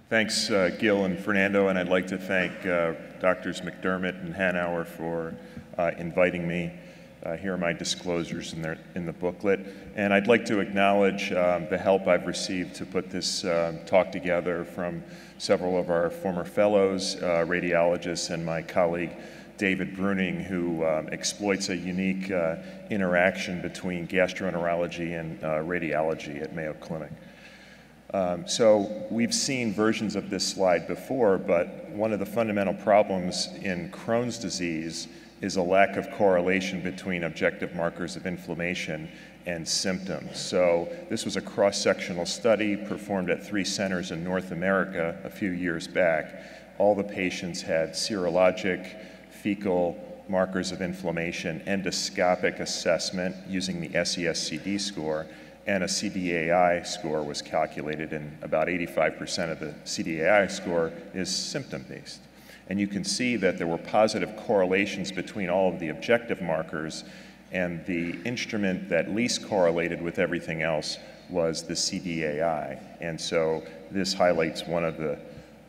Thanks, Gil and Fernando, and I'd like to thank Drs. McDermott and Hanauer for inviting me. Here are my disclosures in the booklet. And I'd like to acknowledge the help I've received to put this talk together from several of our former fellows, radiologists, and my colleague David Bruning, who exploits a unique interaction between gastroenterology and radiology at Mayo Clinic. So we've seen versions of this slide before, but one of the fundamental problems in Crohn's disease is a lack of correlation between objective markers of inflammation and symptoms. So this was a cross-sectional study performed at 3 centers in North America a few years back. All the patients had serologic, fecal markers of inflammation, endoscopic assessment using the SES-CD score, and a CDAI score was calculated, and about 85% of the CDAI score is symptom-based. And you can see that there were positive correlations between all of the objective markers, and the instrument that least correlated with everything else was the CDAI. And so this highlights one of the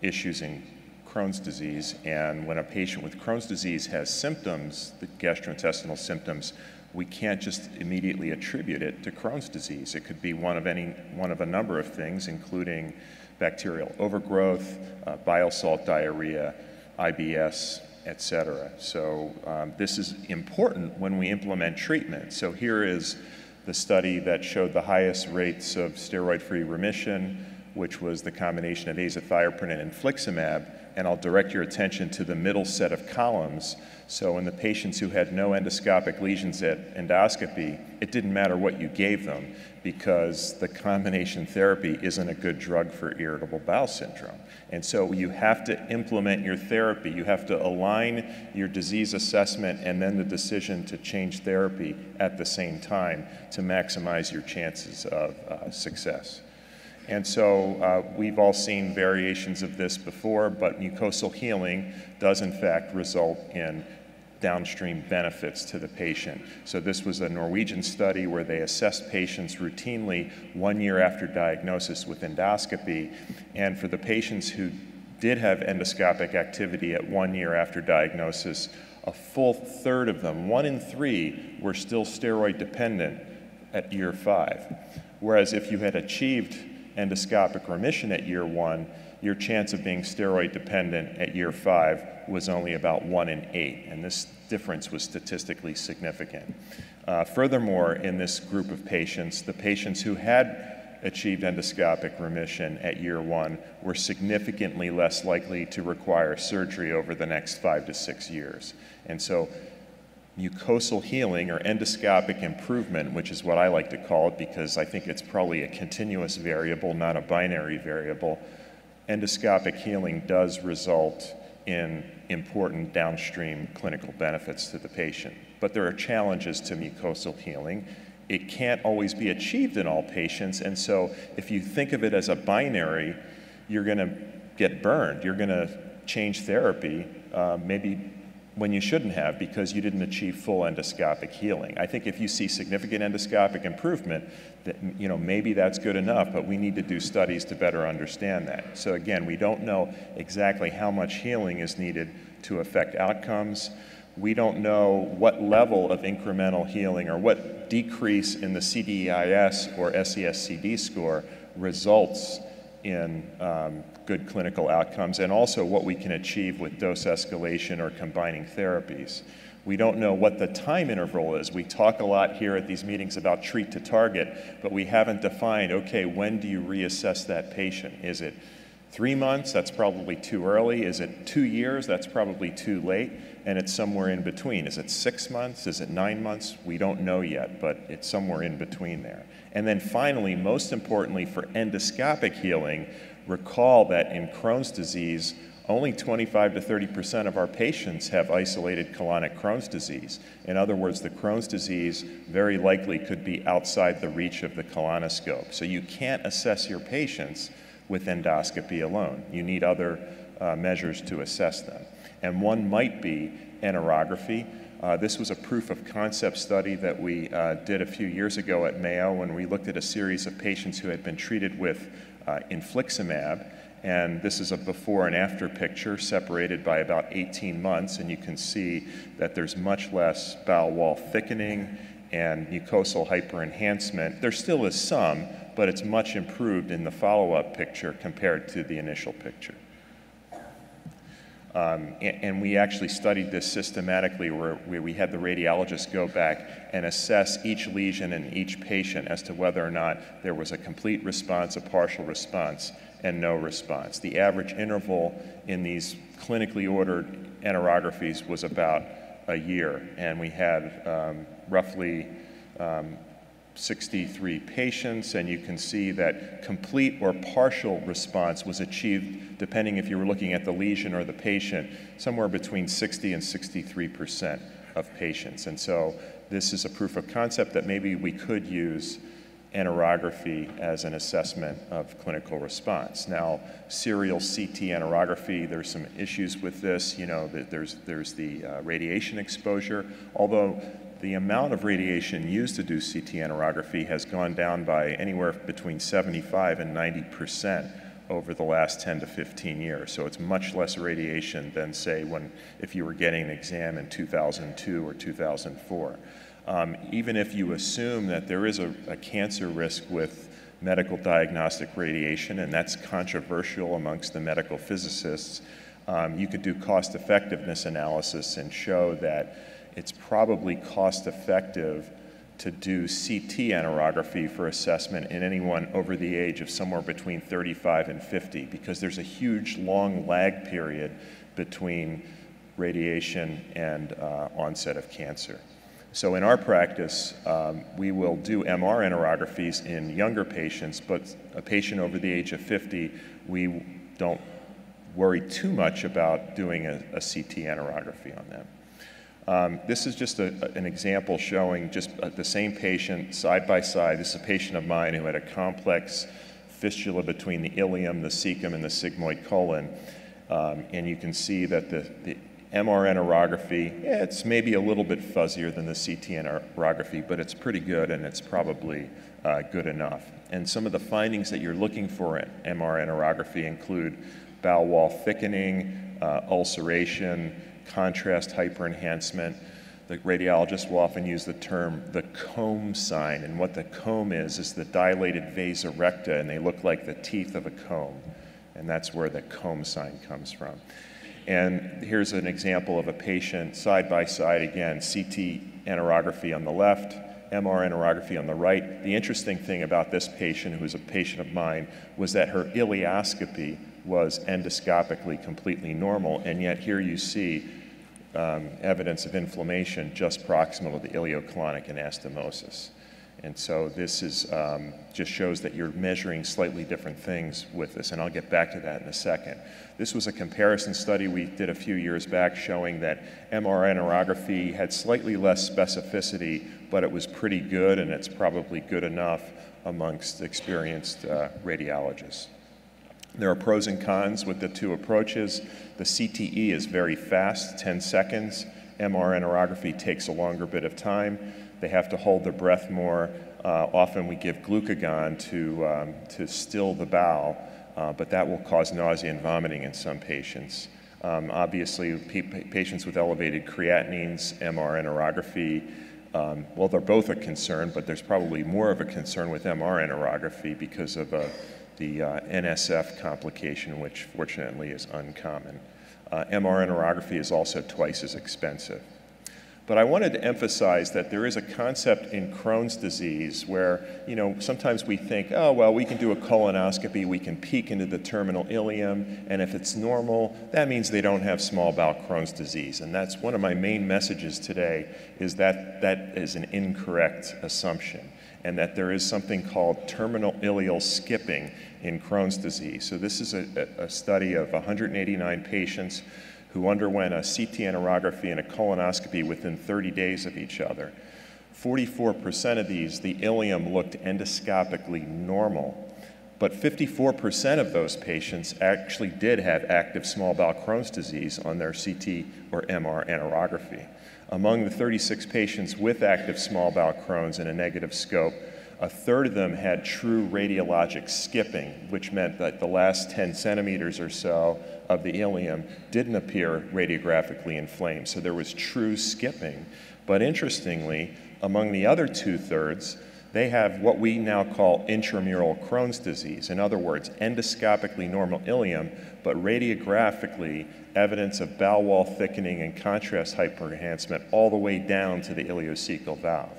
issues in Crohn's disease. And when a patient with Crohn's disease has symptoms, the gastrointestinal symptoms, we can't just immediately attribute it to Crohn's disease. It could be one of a number of things, including bacterial overgrowth, bile salt diarrhea, IBS, etc. So this is important when we implement treatment. So here is the study that showed the highest rates of steroid-free remission, which was the combination of azathioprine and infliximab. And I'll direct your attention to the middle set of columns. So in the patients who had no endoscopic lesions at endoscopy, it didn't matter what you gave them because the combination therapy isn't a good drug for irritable bowel syndrome. And so you have to implement your therapy. You have to align your disease assessment and then the decision to change therapy at the same time to maximize your chances of success. And so we've all seen variations of this before, but mucosal healing does in fact result in downstream benefits to the patient. So this was a Norwegian study where they assessed patients routinely 1 year after diagnosis with endoscopy. And for the patients who did have endoscopic activity at 1 year after diagnosis, a full third of them, 1 in 3, were still steroid dependent at year 5. Whereas if you had achieved endoscopic remission at year 1, your chance of being steroid dependent at year 5 was only about 1 in 8, and this difference was statistically significant. Furthermore, in this group of patients, the patients who had achieved endoscopic remission at year 1 were significantly less likely to require surgery over the next 5 to 6 years. And so mucosal healing, or endoscopic improvement, which is what I like to call it because I think it's probably a continuous variable, not a binary variable, endoscopic healing does result in important downstream clinical benefits to the patient. But there are challenges to mucosal healing. It can't always be achieved in all patients, and so if you think of it as a binary, you're going to get burned. You're going to change therapy, maybe when you shouldn't have, because you didn't achieve full endoscopic healing. I think if you see significant endoscopic improvement, that, maybe that's good enough, but we need to do studies to better understand that. So again, we don't know exactly how much healing is needed to affect outcomes. We don't know what level of incremental healing or what decrease in the CDEIS or SES-CD score results in good clinical outcomes, and also what we can achieve with dose escalation or combining therapies. We don't know what the time interval is. We talk a lot here at these meetings about treat to target, but we haven't defined, okay, when do you reassess that patient? Is it 3 months? That's probably too early. Is it 2 years? That's probably too late. And it's somewhere in between. Is it 6 months? Is it 9 months? We don't know yet, but it's somewhere in between there. And then finally, most importantly for endoscopic healing, recall that in Crohn's disease, only 25 to 30% of our patients have isolated colonic Crohn's disease. In other words, the Crohn's disease very likely could be outside the reach of the colonoscope. So you can't assess your patients with endoscopy alone. You need other measures to assess them. And one might be enterography. This was a proof of concept study that we did a few years ago at Mayo when we looked at a series of patients who had been treated with infliximab And this is a before and after picture separated by about 18 months, and you can see that there's much less bowel wall thickening and mucosal hyperenhancement. There still is some, but it's much improved in the follow-up picture compared to the initial picture. And we actually studied this systematically where we had the radiologist go back and assess each lesion in each patient as to whether or not there was a complete response, a partial response, and no response. The average interval in these clinically ordered enterographies was about a year, and we had roughly 63 patients, and you can see that complete or partial response was achieved, depending if you were looking at the lesion or the patient, somewhere between 60 and 63% of patients. And so this is a proof of concept that maybe we could use enterography as an assessment of clinical response. Now, serial CT enterography, there's some issues with this. You know, there's the radiation exposure, although the amount of radiation used to do CT enterography has gone down by anywhere between 75 and 90% over the last 10 to 15 years. So it's much less radiation than, say, if you were getting an exam in 2002 or 2004. Even if you assume that there is a cancer risk with medical diagnostic radiation, and that's controversial amongst the medical physicists, you could do cost-effectiveness analysis and show that it's probably cost-effective to do CT enterography for assessment in anyone over the age of somewhere between 35 and 50, because there's a huge long lag period between radiation and onset of cancer. So in our practice, we will do MR enterographies in younger patients, but a patient over the age of 50, we don't worry too much about doing a CT enterography on them. This is just an example showing just the same patient side by side. This is a patient of mine who had a complex fistula between the ileum, the cecum, and the sigmoid colon. And you can see that the MR enterography, it's maybe a little bit fuzzier than the CT enterography, but it's pretty good, and it's probably good enough. And some of the findings that you're looking for in MR enterography include bowel wall thickening, ulceration, contrast hyperenhancement. The radiologist will often use the term the comb sign, and what the comb is the dilated vasa recta, and they look like the teeth of a comb, and that's where the comb sign comes from. And here's an example of a patient side by side, again, CT enterography on the left, MR enterography on the right. The interesting thing about this patient, who was a patient of mine, was that her ileoscopy was endoscopically completely normal, and yet here you see evidence of inflammation just proximal to the ileocolonic anastomosis. And so this is, just shows that you're measuring slightly different things with this, and I'll get back to that in a second. This was a comparison study we did a few years back showing that MR enterography had slightly less specificity, but it was pretty good, and it's probably good enough amongst experienced radiologists. There are pros and cons with the two approaches. The CTE is very fast, 10 seconds. MR enterography takes a longer bit of time. They have to hold their breath more. Often we give glucagon to still the bowel, but that will cause nausea and vomiting in some patients. Obviously, patients with elevated creatinines, MR enterography, well, they're both a concern, but there's probably more of a concern with MR enterography because of the NSF complication, which fortunately is uncommon. MR enterography is also twice as expensive. But I wanted to emphasize that there is a concept in Crohn's disease where, you know, sometimes we think, oh, well, we can do a colonoscopy, we can peek into the terminal ileum, and if it's normal, that means they don't have small bowel Crohn's disease. And that's one of my main messages today, is that that is an incorrect assumption, and that there is something called terminal ileal skipping in Crohn's disease. So this is a study of 189 patients who underwent a CT enterography and a colonoscopy within 30 days of each other. 44% of these, the ileum looked endoscopically normal, but 54% of those patients actually did have active small bowel Crohn's disease on their CT or MR enterography. Among the 36 patients with active small bowel Crohn's in a negative scope, a third of them had true radiologic skipping, which meant that the last 10 centimeters or so of the ileum didn't appear radiographically inflamed. So there was true skipping. But interestingly, among the other 2/3, they have what we now call intramural Crohn's disease. In other words, endoscopically normal ileum, but radiographically evidence of bowel wall thickening and contrast hyperenhancement all the way down to the ileocecal valve.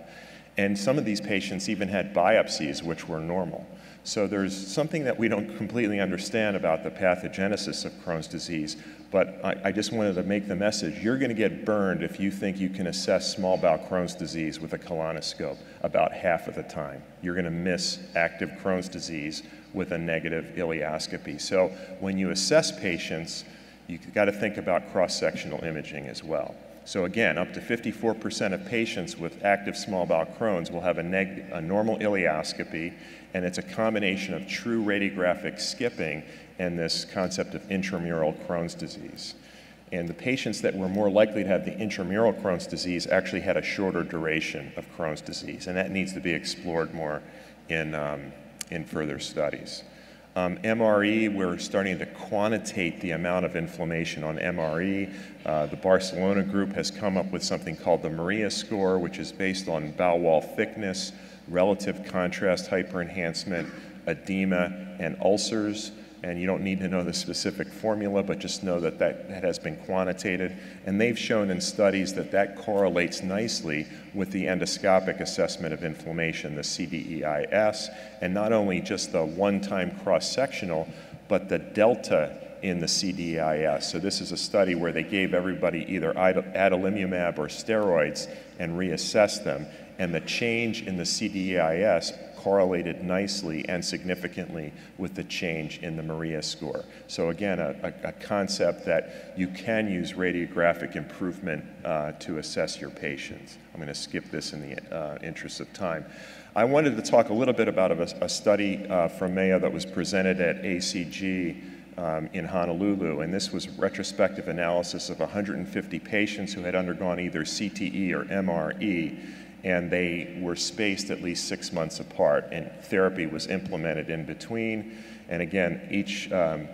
And some of these patients even had biopsies which were normal. So there's something that we don't completely understand about the pathogenesis of Crohn's disease, but I just wanted to make the message, you're going to get burned if you think you can assess small bowel Crohn's disease with a colonoscope about half of the time. You're going to miss active Crohn's disease with a negative ileoscopy. So when you assess patients, you've got to think about cross-sectional imaging as well. So again, up to 54% of patients with active small bowel Crohn's will have a normal ileoscopy, and it's a combination of true radiographic skipping and this concept of intramural Crohn's disease. And the patients that were more likely to have the intramural Crohn's disease actually had a shorter duration of Crohn's disease, and that needs to be explored more in further studies. MRE, we're starting to quantitate the amount of inflammation on MRE. The Barcelona group has come up with something called the Maria score, which is based on bowel wall thickness, relative contrast hyperenhancement, edema, and ulcers. And you don't need to know the specific formula, but just know that that has been quantitated. And they've shown in studies that that correlates nicely with the endoscopic assessment of inflammation, the CDEIS, and not only just the one-time cross-sectional, but the delta in the CDEIS. So this is a study where they gave everybody either adalimumab or steroids and reassessed them, and the change in the CDEIS correlated nicely and significantly with the change in the Maria score. So again, a concept that you can use radiographic improvement to assess your patients. I'm going to skip this in the interest of time. I wanted to talk a little bit about a study from Mayo that was presented at ACG in Honolulu, and this was retrospective analysis of 150 patients who had undergone either CTE or MRE, and they were spaced at least 6 months apart, and therapy was implemented in between. And again, each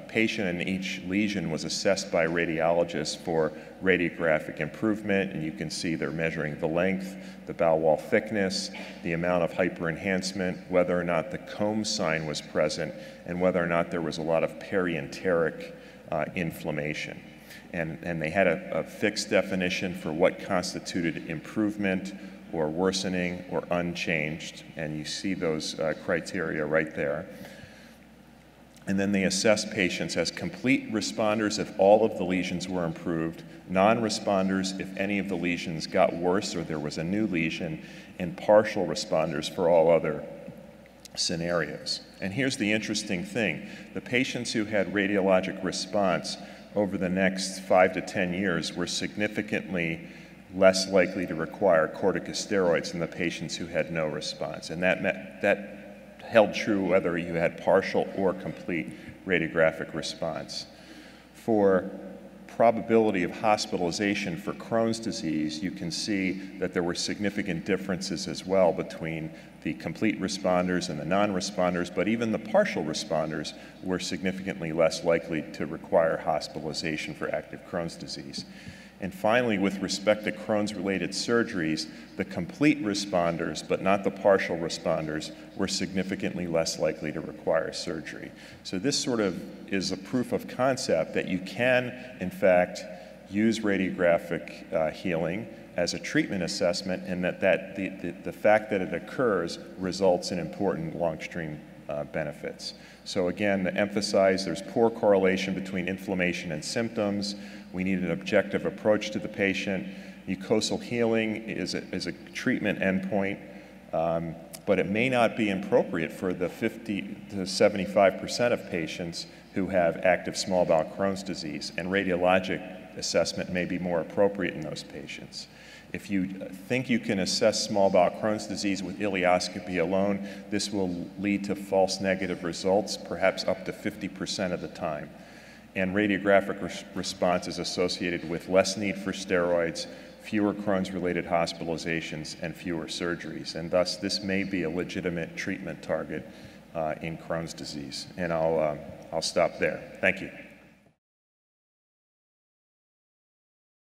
patient and each lesion was assessed by radiologists for radiographic improvement, and you can see they're measuring the length, the bowel wall thickness, the amount of hyperenhancement, whether or not the comb sign was present, and whether or not there was a lot of perienteric inflammation. And they had a fixed definition for what constituted improvement or worsening or unchanged, and you see those criteria right there. And then they assess patients as complete responders if all of the lesions were improved, non-responders if any of the lesions got worse or there was a new lesion, and partial responders for all other scenarios. And here's the interesting thing. The patients who had radiologic response over the next 5 to 10 years were significantly less likely to require corticosteroids than the patients who had no response. And that held true whether you had partial or complete radiographic response. For probability of hospitalization for Crohn's disease, you can see that there were significant differences as well between the complete responders and the non-responders, but even the partial responders were significantly less likely to require hospitalization for active Crohn's disease. And finally, with respect to Crohn's-related surgeries, the complete responders, but not the partial responders, were significantly less likely to require surgery. So this sort of is a proof of concept that you can, in fact, use radiographic healing as a treatment assessment, and that the fact that it occurs results in important long-stream benefits. So again, to emphasize, there's poor correlation between inflammation and symptoms. We need an objective approach to the patient. Mucosal healing is a treatment endpoint, but it may not be appropriate for the 50 to 75% of patients who have active small bowel Crohn's disease, and radiologic assessment may be more appropriate in those patients. If you think you can assess small bowel Crohn's disease with ileoscopy alone, this will lead to false negative results, perhaps up to 50% of the time. And radiographic response is associated with less need for steroids, fewer Crohn's-related hospitalizations, and fewer surgeries. And thus, this may be a legitimate treatment target in Crohn's disease. And I'll stop there. Thank you.